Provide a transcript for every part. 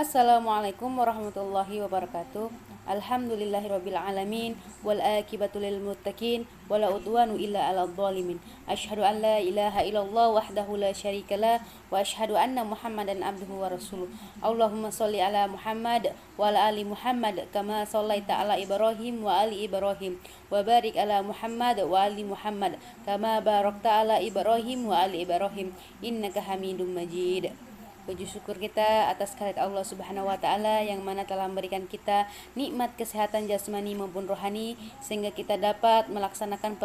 Assalamualaikum warahmatullahi wabarakatuh. Alhamdulillahirabbil alamin wal akibatu lil muttaqin wala udwanu illa 'alal zalimin. Asyhadu an la ilaha illallah wahdahu la syarikalah wa asyhadu anna Muhammadan abduhu wa rasuluh. Allahumma shalli ala Muhammad wa ala ali Muhammad kama shallaita ala Ibrahim wa ali Ibrahim wa barik ala Muhammad wa ali Muhammad kama barakta ala Ibrahim wa ali Ibrahim innaka Hamidum Majid. Puji syukur kita atas kehadirat Allah Subhanahu wa taala yang mana telah memberikan kita nikmat kesehatan jasmani maupun rohani sehingga kita dapat melaksanakan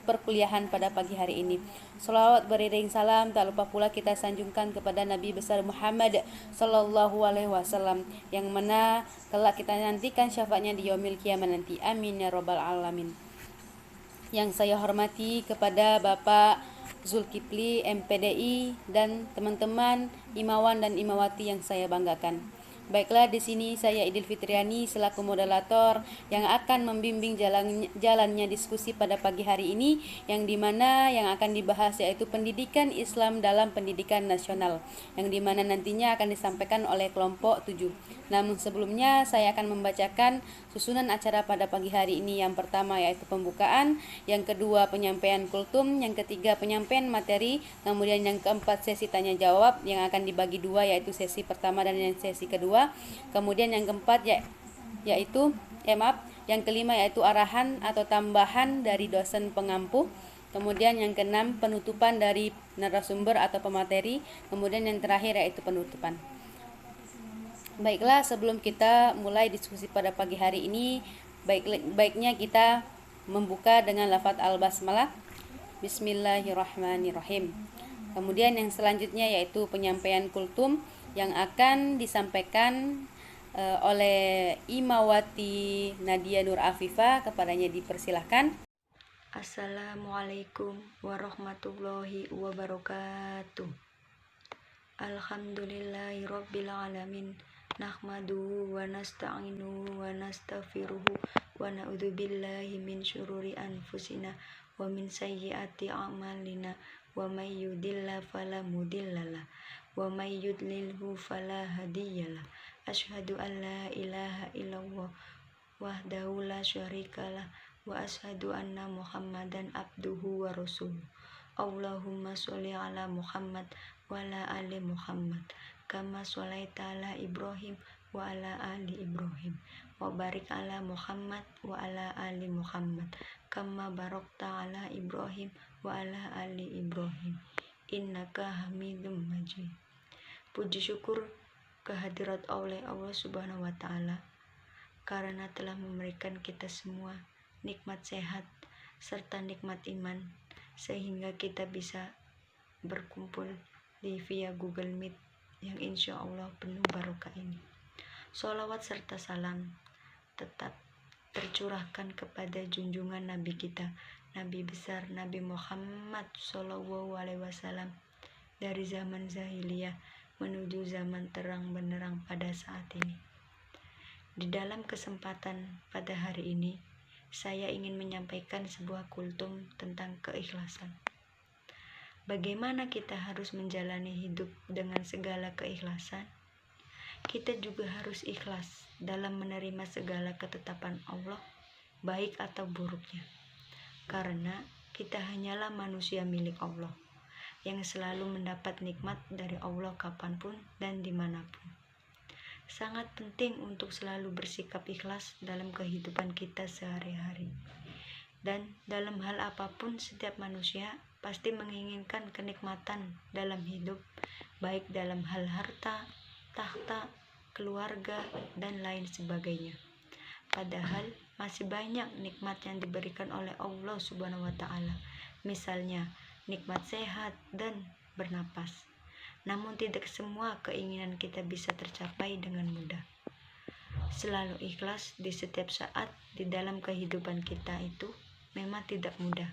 perkuliahan pada pagi hari ini. Shalawat beriring salam tak lupa pula kita sanjungkan kepada Nabi besar Muhammad sallallahu alaihi wasallam yang mana telah kita nantikan syafaatnya di yaumil kiamat nanti. Amin ya rabbal alamin. Yang saya hormati kepada Bapak Zulkifli MPDI dan teman-teman imawan dan imawati yang saya banggakan. Baiklah, di sini saya Idil Fitriani selaku moderator yang akan membimbing jalannya diskusi pada pagi hari ini, yang dimana yang akan dibahas yaitu pendidikan Islam dalam pendidikan nasional, yang dimana nantinya akan disampaikan oleh kelompok 7. Namun sebelumnya saya akan membacakan susunan acara pada pagi hari ini. Yang pertama yaitu pembukaan, yang kedua penyampaian kultum, yang ketiga penyampaian materi, kemudian yang keempat sesi tanya jawab yang akan dibagi dua yaitu sesi pertama dan sesi kedua. Kemudian yang keempat yang kelima yaitu arahan atau tambahan dari dosen pengampu. Kemudian yang keenam penutupan dari narasumber atau pemateri. Kemudian yang terakhir yaitu penutupan. Baiklah, sebelum kita mulai diskusi pada pagi hari ini, baiknya kita membuka dengan lafaz al-basmalah. Bismillahirrahmanirrahim. Kemudian yang selanjutnya yaitu penyampaian kultum yang akan disampaikan oleh Imawati Nadia Nur Afifah. Kepadanya dipersilahkan. Assalamualaikum warahmatullahi wabarakatuh. Alhamdulillahirabbil alamin. Nahmaduhu wa nasta'inuhu wa nastaghfiruhu wa na'udzubillahi min syururi anfusina wa min sayyiati a'malina. Wa may yudlil fala mudhillalah wa may yudlilhu fala hadiyalah. Asyhadu an la ilaha illallah wahdahu la syarikalah wa asyhadu anna Muhammadan abduhu wa rasuluh. Allahumma sholli ala Muhammad wa ala ali Muhammad kama sholaita ala Ibrahim wa ala ali Ibrahim wa barik ala Muhammad wa ala ali Muhammad kama barakta ala Ibrahim wa ala ali Ibrahim innaka Hamidum Majid. Puji syukur kehadirat oleh Allah Subhanahu wa taala karena telah memberikan kita semua nikmat sehat serta nikmat iman sehingga kita bisa berkumpul di via Google Meet yang insya Allah penuh barokah ini. Sholawat serta salam tetap tercurahkan kepada junjungan Nabi kita, Nabi besar Nabi Muhammad Sallallahu Alaihi Wasallam, dari zaman jahiliyah menuju zaman terang benderang pada saat ini. Di dalam kesempatan pada hari ini, saya ingin menyampaikan sebuah kultum tentang keikhlasan. Bagaimana kita harus menjalani hidup dengan segala keikhlasan? Kita juga harus ikhlas dalam menerima segala ketetapan Allah, baik atau buruknya. Karena kita hanyalah manusia milik Allah yang selalu mendapat nikmat dari Allah kapanpun dan dimanapun. Sangat penting untuk selalu bersikap ikhlas dalam kehidupan kita sehari-hari. Dan dalam hal apapun, setiap manusia pasti menginginkan kenikmatan dalam hidup, baik dalam hal harta, tahta, keluarga, dan lain sebagainya. Padahal masih banyak nikmat yang diberikan oleh Allah Subhanahu wa taala. Misalnya nikmat sehat dan bernapas. Namun tidak semua keinginan kita bisa tercapai dengan mudah. Selalu ikhlas di setiap saat di dalam kehidupan kita itu memang tidak mudah,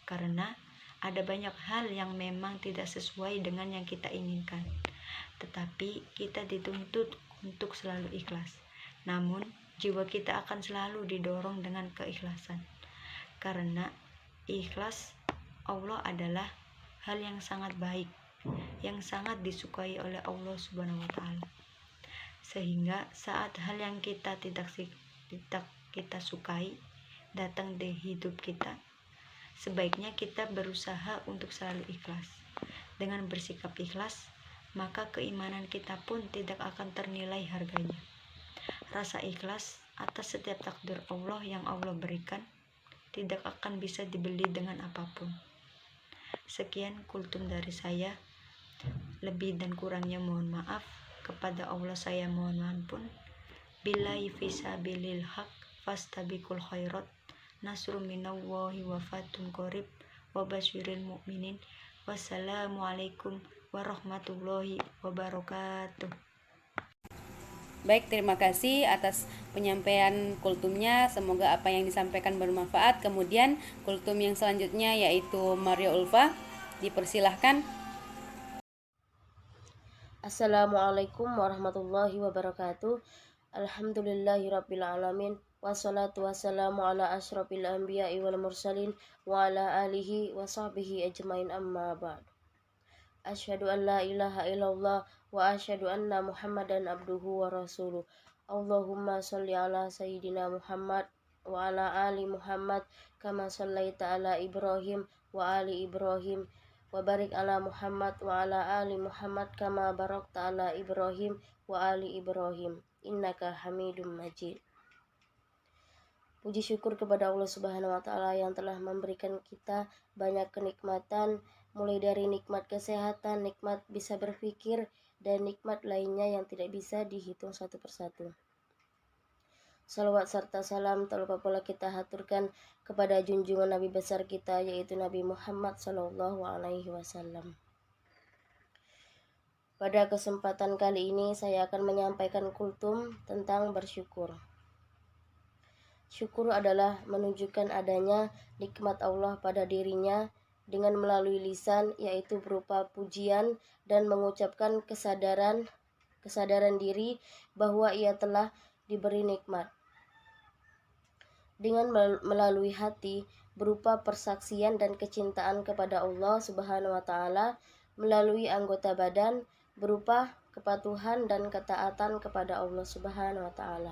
karena ada banyak hal yang memang tidak sesuai dengan yang kita inginkan. Tetapi kita dituntut untuk selalu ikhlas. Namun jiwa kita akan selalu didorong dengan keikhlasan. Karena ikhlas Allah adalah hal yang sangat baik, yang sangat disukai oleh Allah Subhanahu wa taala. sehingga saat hal yang tidak kita sukai datang di hidup kita, sebaiknya kita berusaha untuk selalu ikhlas. Dengan bersikap ikhlas, maka keimanan kita pun tidak akan ternilai harganya. Rasa ikhlas atas setiap takdir Allah yang Allah berikan tidak akan bisa dibeli dengan apapun. Sekian kultum dari saya. Lebih dan kurangnya mohon maaf. Kepada Allah saya mohon ampun. Billahi fisabilil haq fastabiqul khairat. Nasrun minallahi wa fatun qarib wa basyiril mu'minin. Wassalamualaikum warahmatullahi wabarakatuh. Baik, terima kasih atas penyampaian kultumnya. Semoga apa yang disampaikan bermanfaat. Kemudian kultum yang selanjutnya yaitu Mario Ulfa. Dipersilahkan. Assalamualaikum warahmatullahi wabarakatuh. Alhamdulillahirabbil alamin. Wassalatu wassalamu ala asyrafil anbiya'i wal mursalin wa ala alihi wa sahbihi ajmain, amma ba'd. Asyhadu an la ilaha illallah wa asyhadu anna Muhammadan abduhu wa rasuluh. Allahumma sholli ala sayyidina Muhammad wa ala ali Muhammad kama shallaita ala Ibrahim wa ali Ibrahim wa barik ala Muhammad wa ala ali Muhammad kama barakta ala Ibrahim wa ali Ibrahim innaka Hamidum Majid. Puji syukur kepada Allah Subhanahu wa taala yang telah memberikan kita banyak kenikmatan, mulai dari nikmat kesehatan, nikmat bisa berpikir, dan nikmat lainnya yang tidak bisa dihitung satu persatu. Salawat serta salam tak lupa pula kita haturkan kepada junjungan Nabi besar kita, yaitu Nabi Muhammad SAW. Pada kesempatan kali ini saya akan menyampaikan kultum tentang bersyukur. Syukur adalah menunjukkan adanya nikmat Allah pada dirinya dengan melalui lisan, yaitu berupa pujian dan mengucapkan kesadaran diri bahwa ia telah diberi nikmat. Dengan melalui hati berupa persaksian dan kecintaan kepada Allah Subhanahu wa taala, melalui anggota badan berupa kepatuhan dan ketaatan kepada Allah Subhanahu wa taala.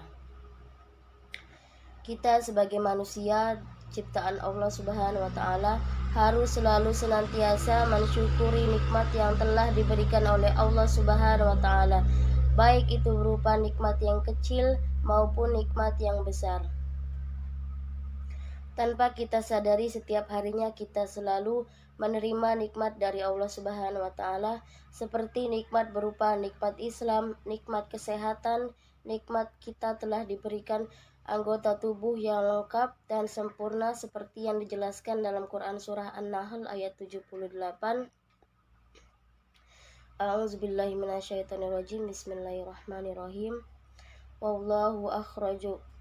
Kita sebagai manusia ciptaan Allah Subhanahu wa taala harus selalu senantiasa mensyukuri nikmat yang telah diberikan oleh Allah Subhanahu wa taala, baik itu berupa nikmat yang kecil maupun nikmat yang besar. Tanpa kita sadari, setiap harinya kita selalu menerima nikmat dari Allah Subhanahu wa taala, seperti nikmat berupa nikmat Islam, nikmat kesehatan, nikmat kita telah diberikan anggota tubuh yang lengkap dan sempurna seperti yang dijelaskan dalam Quran surah An-Nahl ayat 78. A'udzubillahi minasyaitonirrajim. Bismillahirrahmanirrahim. Wallahu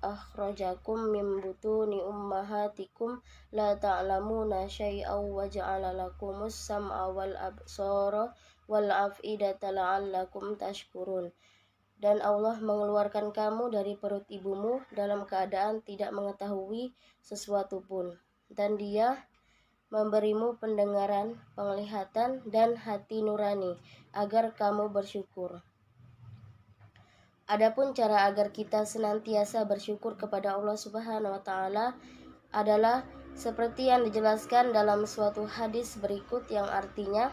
akhrajakum min butuni ummahatikum la ta'lamuna syai'aw wa ja'ala lakumus sam'a wal absara wal af'idata la'allakum tashkurun. Dan Allah mengeluarkan kamu dari perut ibumu dalam keadaan tidak mengetahui sesuatu pun, dan Dia memberimu pendengaran, penglihatan, dan hati nurani agar kamu bersyukur. Adapun cara agar kita senantiasa bersyukur kepada Allah Subhanahu wa taala adalah seperti yang dijelaskan dalam suatu hadis berikut, yang artinya,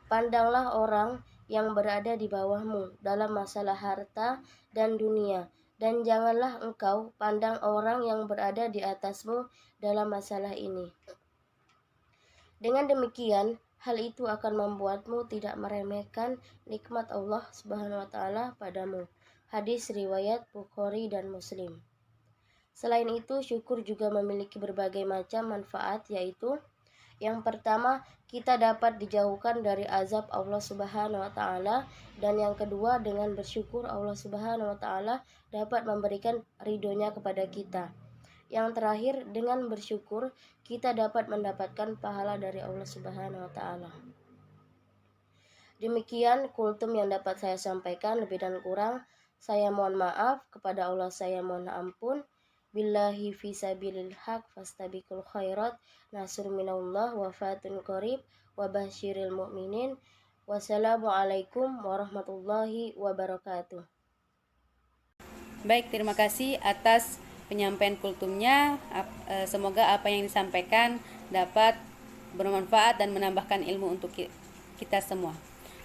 pandanglah orang yang berada di bawahmu dalam masalah harta dan dunia, dan janganlah engkau pandang orang yang berada di atasmu dalam masalah ini. Dengan demikian, hal itu akan membuatmu tidak meremehkan nikmat Allah Subhanahu wa taala padamu. Hadis riwayat Bukhari dan Muslim. Selain itu, syukur juga memiliki berbagai macam manfaat, yaitu yang pertama, kita dapat dijauhkan dari azab Allah Subhanahu wa taala, dan yang kedua, dengan bersyukur Allah Subhanahu wa taala dapat memberikan ridhonya kepada kita. Yang terakhir, dengan bersyukur kita dapat mendapatkan pahala dari Allah Subhanahu wa taala. Demikian kultum yang dapat saya sampaikan, lebih dan kurang saya mohon maaf, kepada Allah saya mohon ampun. Billahi fisabilil haq fastabiqul khairat, nasr minallah wa fatun qarib wa basyiril mu'minin. Wassalamualaikum warahmatullahi wabarakatuh. Baik, terima kasih atas penyampaian kultumnya. Semoga apa yang disampaikan dapat bermanfaat dan menambahkan ilmu untuk kita semua.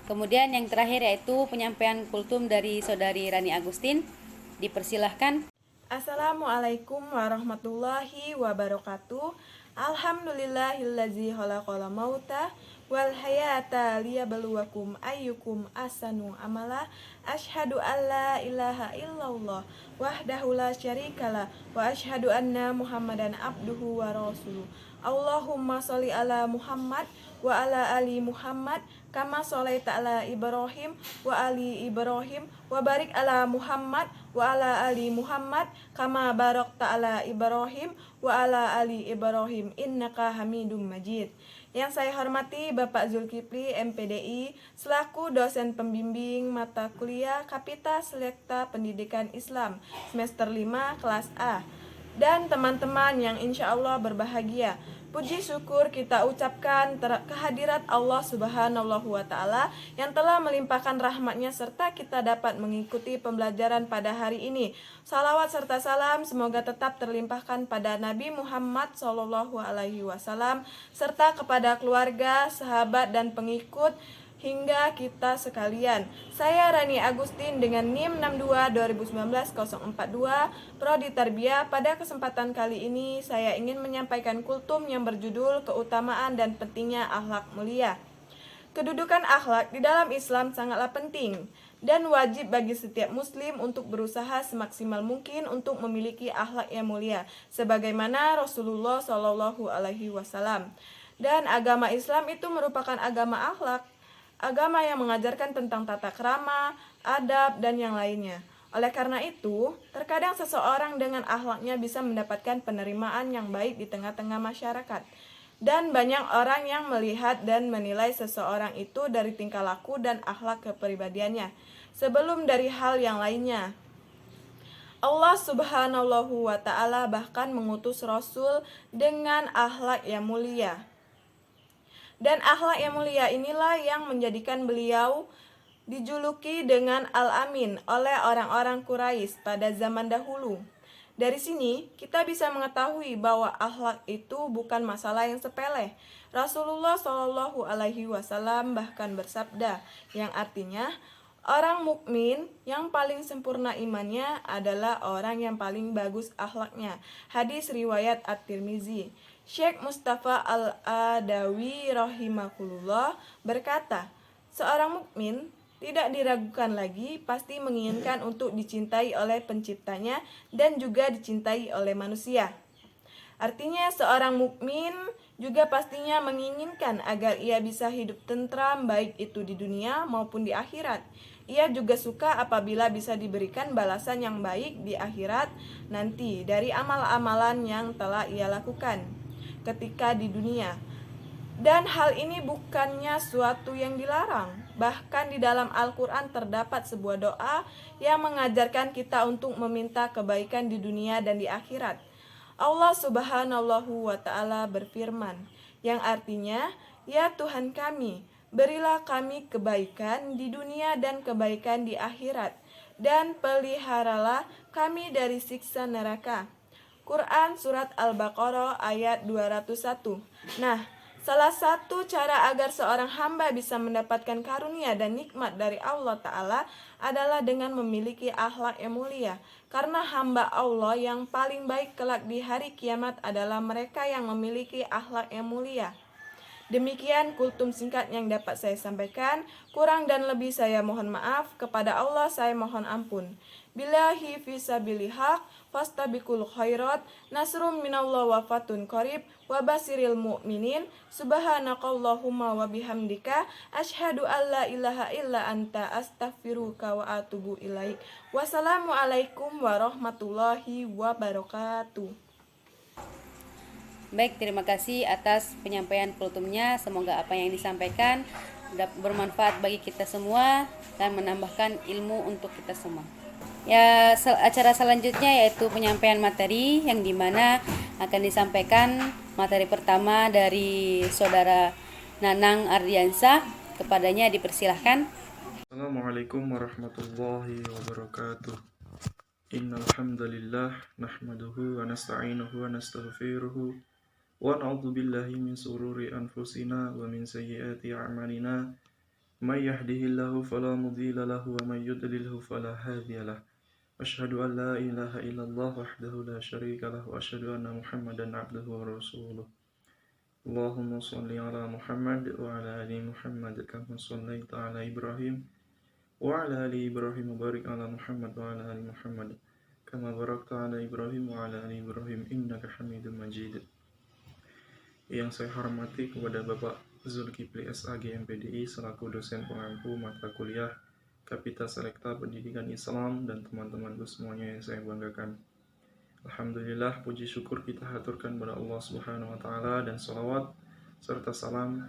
Kemudian yang terakhir yaitu penyampaian kultum dari Saudari Rani Agustin. Dipersilahkan. Assalamualaikum warahmatullahi wabarakatuh. Alhamdulillahillazi khalaqal mauta wal hayata liyabluwakum ayyukum ahsanu amala. Asyhadu an la ilaha illallah wahdahu la syarikalah wa asyhadu anna Muhammadan abduhu wa rasuluh. Allahumma sholli ala Muhammad wa ala ali Muhammad kama sholaita ala Ibrahim wa ali Ibrahim wa barik ala Muhammad wa ala ali Muhammad kama barakta ala Ibrahim wa ala ali Ibrahim innaka Hamidum Majid. Yang saya hormati Bapak Zulkifli MPDI selaku dosen pembimbing mata kuliah Kapita Selekta Pendidikan Islam semester 5 kelas A, dan teman-teman yang insya Allah berbahagia. Puji syukur kita ucapkan kehadirat Allah Subhanahu wa Ta'ala yang telah melimpahkan rahmatnya serta kita dapat mengikuti pembelajaran pada hari ini. Salawat serta salam semoga tetap terlimpahkan pada Nabi Muhammad SAW serta kepada keluarga, sahabat, dan pengikut hingga kita sekalian. Saya Rani Agustin dengan NIM 622019-042 Prodi Tarbiyah. Pada kesempatan kali ini saya ingin menyampaikan kultum yang berjudul keutamaan dan pentingnya akhlak mulia. Kedudukan akhlak di dalam Islam sangatlah penting dan wajib bagi setiap muslim untuk berusaha semaksimal mungkin untuk memiliki akhlak yang mulia sebagaimana Rasulullah SAW. Dan agama Islam itu merupakan agama akhlak, agama yang mengajarkan tentang tata krama, adab, dan yang lainnya. Oleh karena itu, terkadang seseorang dengan akhlaknya bisa mendapatkan penerimaan yang baik di tengah-tengah masyarakat. Dan banyak orang yang melihat dan menilai seseorang itu dari tingkah laku dan akhlak kepribadiannya, sebelum dari hal yang lainnya. Allah Subhanahu wa Ta'ala bahkan mengutus Rasul dengan akhlak yang mulia. Dan akhlak yang mulia inilah yang menjadikan beliau dijuluki dengan Al-Amin oleh orang-orang Quraisy pada zaman dahulu. Dari sini kita bisa mengetahui bahwa akhlak itu bukan masalah yang sepele. Rasulullah SAW bahkan bersabda yang artinya orang mukmin yang paling sempurna imannya adalah orang yang paling bagus akhlaknya. Hadis riwayat At-Tirmizi. Syekh Mustafa Al-Adawi rahimahullah berkata, seorang mukmin tidak diragukan lagi pasti menginginkan untuk dicintai oleh penciptanya dan juga dicintai oleh manusia. Artinya seorang mukmin juga pastinya menginginkan agar ia bisa hidup tentram baik itu di dunia maupun di akhirat. Ia juga suka apabila bisa diberikan balasan yang baik di akhirat nanti dari amal-amalan yang telah ia lakukan ketika di dunia. Dan hal ini bukannya suatu yang dilarang. Bahkan di dalam Al-Quran terdapat sebuah doa yang mengajarkan kita untuk meminta kebaikan di dunia dan di akhirat. Allah Subhanahu wa Ta'ala berfirman, yang artinya, ya Tuhan kami, berilah kami kebaikan di dunia dan kebaikan di akhirat, dan peliharalah kami dari siksa neraka. Quran Surat Al-Baqarah ayat 201. Nah, salah satu cara agar seorang hamba bisa mendapatkan karunia dan nikmat dari Allah Ta'ala adalah dengan memiliki akhlak yang mulia. Karena hamba Allah yang paling baik kelak di hari kiamat adalah mereka yang memiliki akhlak yang mulia. Demikian kultum singkat yang dapat saya sampaikan. Kurang dan lebih saya mohon maaf. Kepada Allah saya mohon ampun. Billahi fisabilil haq fastabikul khairat nasrum minallah wa fatun qarib wa basiril mu'minin subhanakallahumma wa bihamdika asyhadu an la ilaha illa anta astaghfiruka wa atubu ilaik. Wassalamualaikum warahmatullahi wabarakatuh. Baik, terima kasih atas penyampaian kultumnya. Semoga apa yang disampaikan bermanfaat bagi kita semua dan menambahkan ilmu untuk kita semua. Ya, acara selanjutnya yaitu penyampaian materi yang dimana akan disampaikan materi pertama dari Saudara Nanang Ardiansa. Kepadanya dipersilahkan. Assalamualaikum warahmatullahi wabarakatuh. Innal hamdalillah nahmaduhu wa nasta'inuhu wa nastaghfiruhu wa na'udzu billahi min sururi anfusina wa min sayyiati a'malina may yahdihillahu fala mudilla lahu wa may yudlilhu fala hadiyalah. Asyhadu an la ilaha illallah wahdahu la syarika lahu wa asyhadu anna Muhammadan abduhu wa rasuluh. Allahumma shalli ala Muhammad wa ala ali Muhammad kama shallaita ala Ibrahim wa ala ali Ibrahim wa barik ala Muhammad wa ala ali Muhammad kama barakta ala Ibrahim wa ala ali Ibrahim innaka Hamidum Majid. Yang saya hormati kepada Bapak Zulkifli SAG MPDI selaku dosen pengampu mata kuliah Kapita Selekta Pendidikan Islam dan teman-temanku semuanya yang saya banggakan. Alhamdulillah, puji syukur kita haturkan kepada Allah Subhanahu wa taala dan salawat serta salam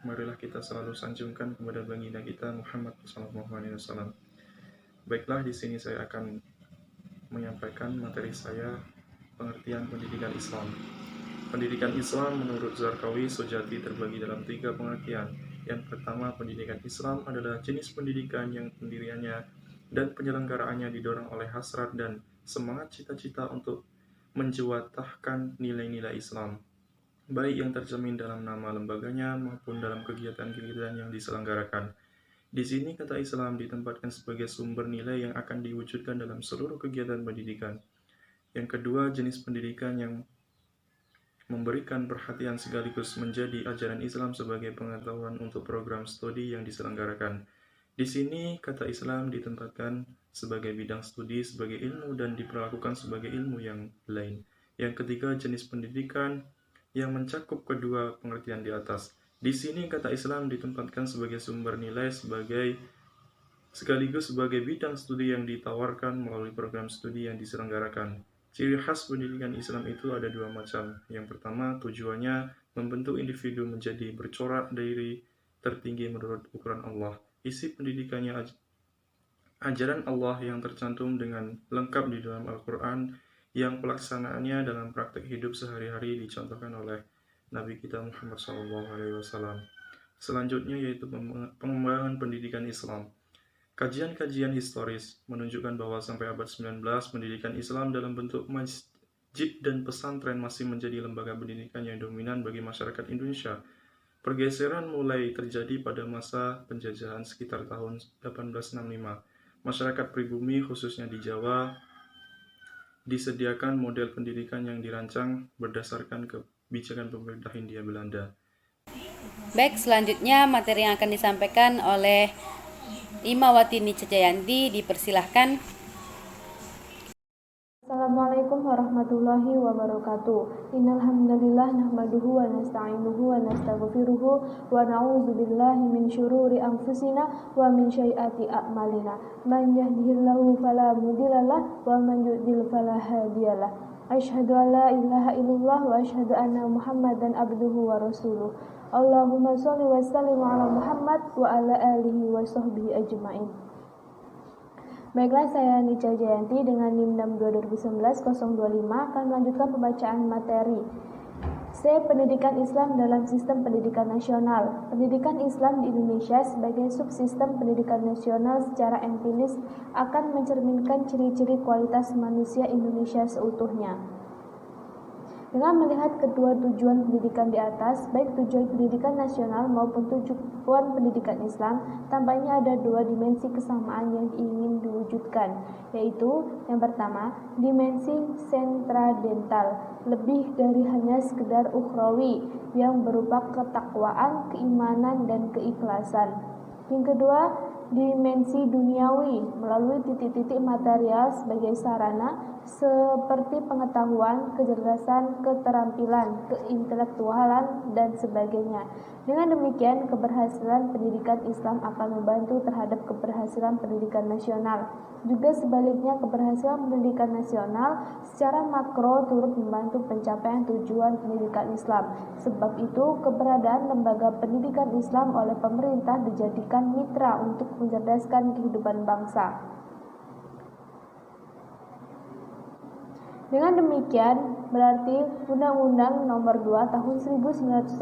marilah kita selalu sanjungkan kepada baginda kita Muhammad sallallahu alaihi wasallam. Baiklah, di sini saya akan menyampaikan materi saya, pengertian pendidikan Islam. Pendidikan Islam menurut Zarqawi Sojati terbagi dalam 3 pengertian. Yang pertama, pendidikan Islam adalah jenis pendidikan yang pendiriannya dan penyelenggaraannya didorong oleh hasrat dan semangat cita-cita untuk menjewatahkan nilai-nilai Islam, baik yang tercermin dalam nama lembaganya maupun dalam kegiatan-kegiatan yang diselenggarakan. Di sini kata Islam ditempatkan sebagai sumber nilai yang akan diwujudkan dalam seluruh kegiatan pendidikan. Yang kedua, jenis pendidikan yang memberikan perhatian sekaligus menjadi ajaran Islam sebagai pengetahuan untuk program studi yang diselenggarakan. Di sini kata Islam ditempatkan sebagai bidang studi, sebagai ilmu dan diperlakukan sebagai ilmu yang lain. Yang ketiga, jenis pendidikan yang mencakup kedua pengertian di atas. Di sini kata Islam ditempatkan sebagai sumber nilai sekaligus sebagai bidang studi yang ditawarkan melalui program studi yang diselenggarakan. Ciri khas pendidikan Islam itu ada 2 macam. Yang pertama, tujuannya membentuk individu menjadi bercorak dari tertinggi menurut ukuran Allah. Isi pendidikannya ajaran Allah yang tercantum dengan lengkap di dalam Al-Quran, yang pelaksanaannya dalam praktek hidup sehari-hari dicontohkan oleh Nabi kita Muhammad SAW. Selanjutnya yaitu pengembangan pendidikan Islam. Kajian-kajian historis menunjukkan bahwa sampai abad 19, pendidikan Islam dalam bentuk masjid dan pesantren masih menjadi lembaga pendidikan yang dominan bagi masyarakat Indonesia. Pergeseran mulai terjadi pada masa penjajahan sekitar tahun 1865. Masyarakat pribumi, khususnya di Jawa, disediakan model pendidikan yang dirancang berdasarkan kebijakan pemerintah Hindia Belanda. Baik, selanjutnya materi yang akan disampaikan oleh Imawati Nica Jayanti, dipersilahkan. Assalamualaikum warahmatullahi wabarakatuh. Innal hamdalillah nahmaduhu wa nasta'inuhu wa nastaghfiruhu wa na'udzu billahi min syururi anfusina wa min sayyiati a'malina. Man yahdihillahu fala mudhillalah wa man yudhlil fala hadiyalah. Asyhadu an la ilaha illallah wa asyhadu anna Muhammadan abduhu wa rasuluh. Allahumma shalli wa sallim ala Muhammad wa ala alihi wa sahbihi ajma'in. Baiklah, saya Nica Jayanti dengan NIM 622019-025 akan melanjutkan pembacaan materi C. Pendidikan Islam dalam Sistem Pendidikan Nasional. Pendidikan Islam di Indonesia sebagai subsistem pendidikan nasional secara empiris akan mencerminkan ciri-ciri kualitas manusia Indonesia seutuhnya. Dengan melihat kedua tujuan pendidikan di atas, baik tujuan pendidikan nasional maupun tujuan pendidikan Islam, tampaknya ada 2 dimensi kesamaan yang ingin diwujudkan, yaitu yang pertama, dimensi sentradental, lebih dari hanya sekedar ukhrawi yang berupa ketakwaan, keimanan, dan keikhlasan. Yang kedua, dimensi duniawi melalui titik-titik material sebagai sarana seperti pengetahuan, kecerdasan, keterampilan, keintelektualan, dan sebagainya. Dengan demikian, keberhasilan pendidikan Islam akan membantu terhadap keberhasilan pendidikan nasional. Juga sebaliknya, keberhasilan pendidikan nasional secara makro turut membantu pencapaian tujuan pendidikan Islam. Sebab itu, keberadaan lembaga pendidikan Islam oleh pemerintah dijadikan mitra untuk mencerdaskan kehidupan bangsa. Dengan demikian, berarti Undang-Undang Nomor 2 Tahun 1989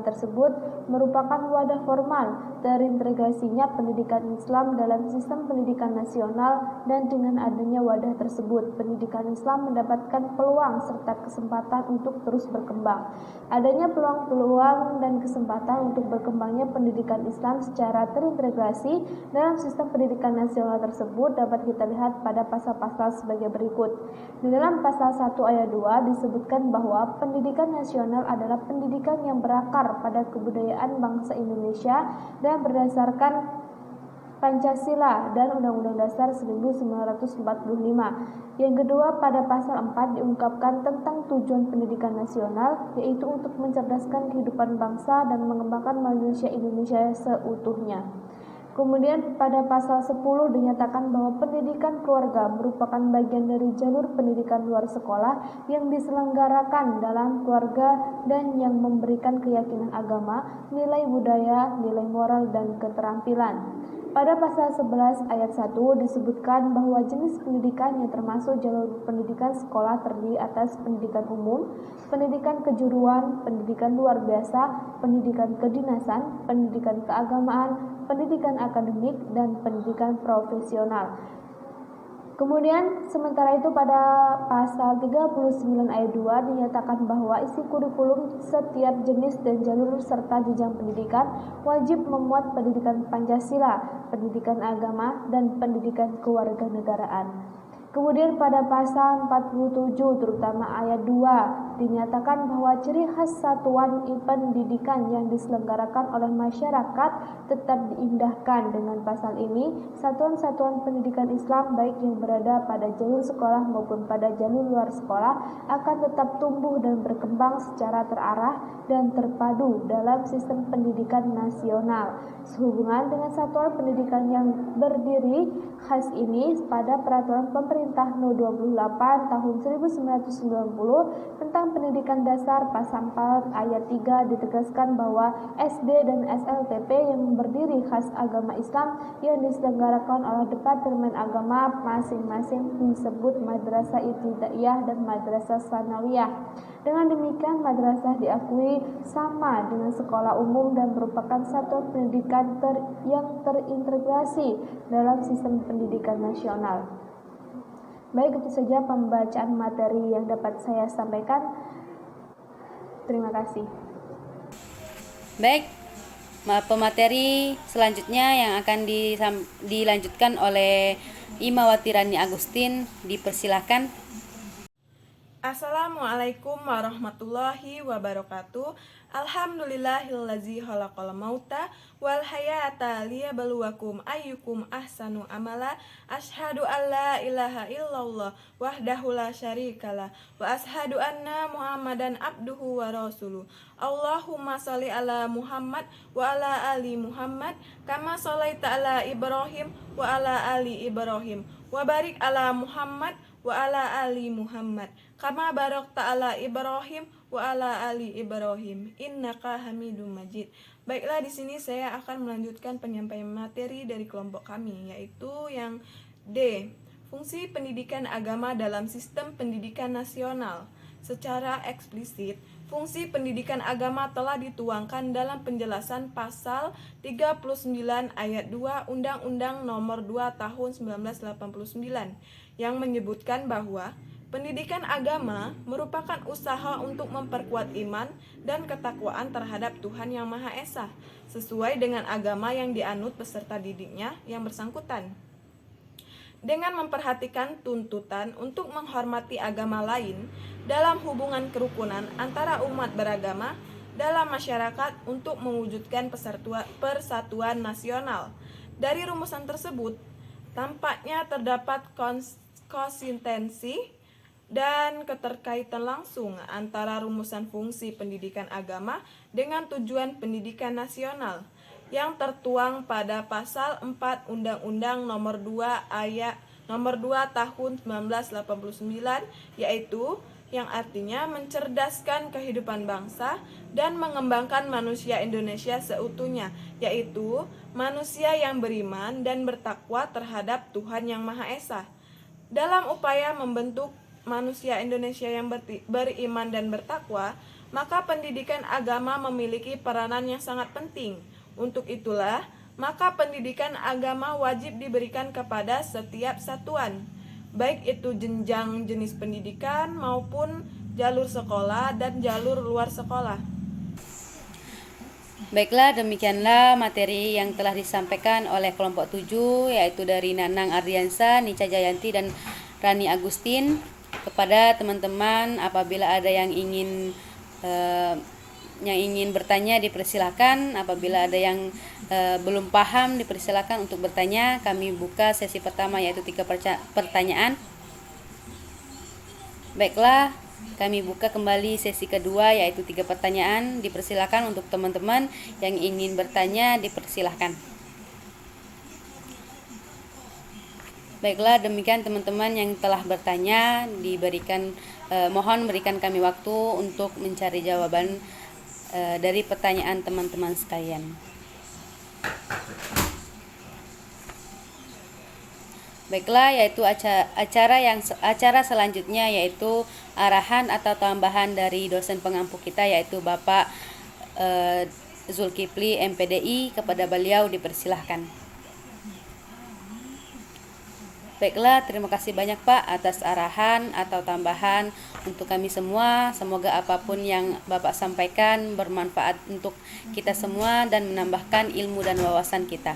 tersebut merupakan wadah formal terintegrasinya pendidikan Islam dalam sistem pendidikan nasional, dan dengan adanya wadah tersebut, pendidikan Islam mendapatkan peluang serta kesempatan untuk terus berkembang. Adanya peluang-peluang dan kesempatan untuk berkembangnya pendidikan Islam secara terintegrasi dalam sistem pendidikan nasional tersebut dapat kita lihat pada pasal-pasal sebagai berikut. Di dalam pasal 1 ayat 2 disebutkan bahwa pendidikan nasional adalah pendidikan yang berakar pada kebudayaan bangsa Indonesia dan berdasarkan Pancasila dan Undang-Undang Dasar 1945. Yang kedua, pada pasal 4 diungkapkan tentang tujuan pendidikan nasional, yaitu untuk mencerdaskan kehidupan bangsa dan mengembangkan manusia Indonesia seutuhnya. Kemudian pada pasal 10 dinyatakan bahwa pendidikan keluarga merupakan bagian dari jalur pendidikan luar sekolah yang diselenggarakan dalam keluarga dan yang memberikan keyakinan agama, nilai budaya, nilai moral, dan keterampilan. Pada pasal 11 ayat 1 disebutkan bahwa jenis pendidikan yang termasuk jalur pendidikan sekolah terdiri atas pendidikan umum, pendidikan kejuruan, pendidikan luar biasa, pendidikan kedinasan, pendidikan keagamaan, pendidikan akademik, dan pendidikan profesional. Kemudian sementara itu pada pasal 39 ayat 2 dinyatakan bahwa isi kurikulum setiap jenis dan jalur serta jenjang pendidikan wajib memuat pendidikan Pancasila, pendidikan agama, dan pendidikan kewarganegaraan. Kemudian pada pasal 47 terutama ayat 2 dinyatakan bahwa ciri khas satuan pendidikan yang diselenggarakan oleh masyarakat tetap diindahkan. Dengan pasal ini, satuan-satuan pendidikan Islam baik yang berada pada jalur sekolah maupun pada jalur luar sekolah akan tetap tumbuh dan berkembang secara terarah dan terpadu dalam sistem pendidikan nasional. Sehubungan dengan satuan pendidikan yang berdiri khas ini pada peraturan pemerintah No 28 tahun 1990 tentang pendidikan dasar pasal 4 ayat 3 ditegaskan bahwa SD dan SLTP yang berdiri khas agama Islam yang diselenggarakan oleh Departemen Agama masing-masing disebut Madrasah Ibtidaiyah dan Madrasah Sanawiyah. Dengan demikian, madrasah diakui sama dengan sekolah umum dan merupakan satuan pendidikan yang terintegrasi dalam sistem pendidikan nasional. Baik, itu saja pembacaan materi yang dapat saya sampaikan. Terima kasih. Baik, pemateri selanjutnya yang akan dilanjutkan oleh Imawati Rani Agustin, dipersilahkan. Assalamualaikum warahmatullahi wabarakatuh. Alhamdulillahillazi khalaqal mauta wal hayata liyabluwakum ayyukum ahsanu amala. Asyhadu an la ilaha illallah wahdahu la syarikalah wa asyhadu anna Muhammadan abduhu wa rasuluh. Allahumma shalli ala Muhammad wa ala ali Muhammad kama shallaita ala Ibrahim wa ala ali Ibrahim wa barik ala Muhammad wa ala ali Muhammad kama barakta ala Ibrahim wa ala ali Ibrahim innaka Hamidum Majid. Baiklah, di sini saya akan melanjutkan penyampaian materi dari kelompok kami, yaitu yang D, fungsi pendidikan agama dalam sistem pendidikan nasional. Secara eksplisit, fungsi pendidikan agama telah dituangkan dalam penjelasan pasal 39 ayat 2 Undang-Undang Nomor 2 Tahun 1989 yang menyebutkan bahwa pendidikan agama merupakan usaha untuk memperkuat iman dan ketakwaan terhadap Tuhan Yang Maha Esa sesuai dengan agama yang dianut peserta didiknya yang bersangkutan. Dengan memperhatikan tuntutan untuk menghormati agama lain dalam hubungan kerukunan antara umat beragama dalam masyarakat untuk mewujudkan persatuan nasional. Dari rumusan tersebut, tampaknya terdapat konsistensi dan keterkaitan langsung antara rumusan fungsi pendidikan agama dengan tujuan pendidikan nasional yang tertuang pada pasal 4 Undang-Undang Nomor 2 Tahun 1989, yaitu yang artinya mencerdaskan kehidupan bangsa dan mengembangkan manusia Indonesia seutuhnya, yaitu manusia yang beriman dan bertakwa terhadap Tuhan Yang Maha Esa. Dalam upaya membentuk manusia Indonesia yang beriman dan bertakwa, maka pendidikan agama memiliki peranan yang sangat penting Untuk itulah, maka pendidikan agama wajib diberikan kepada setiap satuan, baik itu jenjang jenis pendidikan maupun jalur sekolah dan jalur luar sekolah. Baiklah, demikianlah materi yang telah disampaikan oleh kelompok 7, yaitu dari Nanang Ardiansa, Nica Jayanti, dan Rani Agustin. Kepada teman-teman, apabila ada yang ingin bertanya dipersilakan. Apabila ada yang belum paham dipersilakan untuk bertanya. Kami buka sesi pertama, yaitu 3 pertanyaan. Baiklah, kami buka kembali sesi kedua, yaitu 3 pertanyaan. Dipersilakan untuk teman-teman yang ingin bertanya, dipersilakan. Baiklah, demikian teman-teman yang telah bertanya, mohon berikan kami waktu untuk mencari jawaban dari pertanyaan teman-teman sekalian. Baiklah, yaitu acara selanjutnya, yaitu arahan atau tambahan dari dosen pengampu kita, yaitu Bapak Zulkifli MPDI. Kepada beliau dipersilahkan. Baiklah, terima kasih banyak Pak atas arahan atau tambahan untuk kami semua. Semoga apapun yang Bapak sampaikan bermanfaat untuk kita semua dan menambahkan ilmu dan wawasan kita.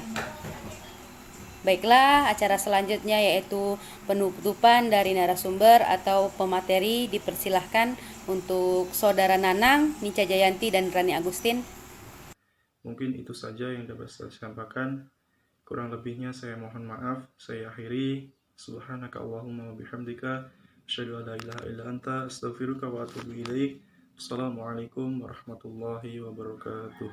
Baiklah, acara selanjutnya yaitu penutupan dari narasumber atau pemateri. Dipersilahkan untuk Saudara Nanang, Nica Jayanti, dan Rani Agustin. Mungkin itu saja yang dapat saya sampaikan. Kurang lebihnya saya mohon maaf. Saya akhiri. Subhanaka Allahumma wa bihamdika asyhadu an la ilaha illa anta astaghfiruka wa atubu ilaik. Assalamualaikum warahmatullahi wabarakatuh.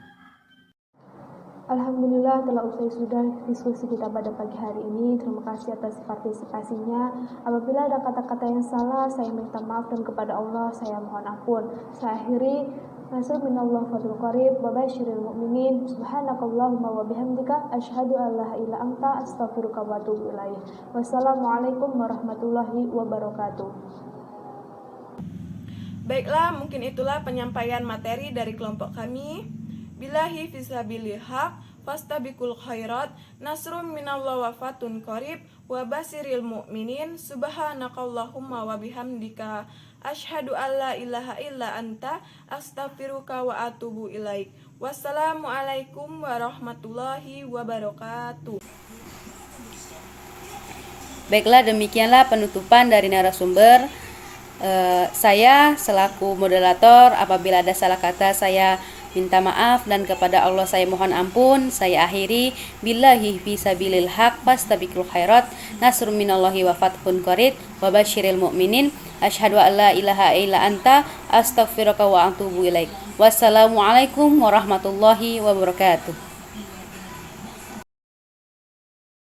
Alhamdulillah, telah usai sudah diskusi kita pada pagi hari ini. Terima kasih atas partisipasinya. Apabila ada kata-kata yang salah, saya minta maaf, dan kepada Allah saya mohon ampun. Saya akhiri. Nasrul minallah fadlul qarib wa basyiril mu'minin. Subhanakallahumma wa bihamdika asyhadu an la ilaha illa anta astaghfiruka wa atubu ilaik. Wassalamualaikum warahmatullahi wabarakatuh. Baiklah, mungkin itulah penyampaian materi dari kelompok kami. Billahi fisabilil haq fastabiqul khairat nasrum minallah wa fatun qarib wa basiril mu'minin. Subhanakallahumma wa bihamdika asyhadu an la ilaha illa anta astaghfiruka wa atubu ilaik. Wassalamualaikum warahmatullahi wabarakatuh. Baiklah, demikianlah penutupan dari narasumber. Saya selaku moderator, apabila ada salah kata saya minta maaf, dan kepada Allah saya mohon ampun. Saya akhiri. Billahi fisabilil haq fastabiqul khairat nasrun minallahi wa fathun qarib wa basyiril mu'minin. Asyhadu an la ilaha illa anta astaghfiruka wa atubu ilaik. Wassalamualaikum warahmatullahi wabarakatuh.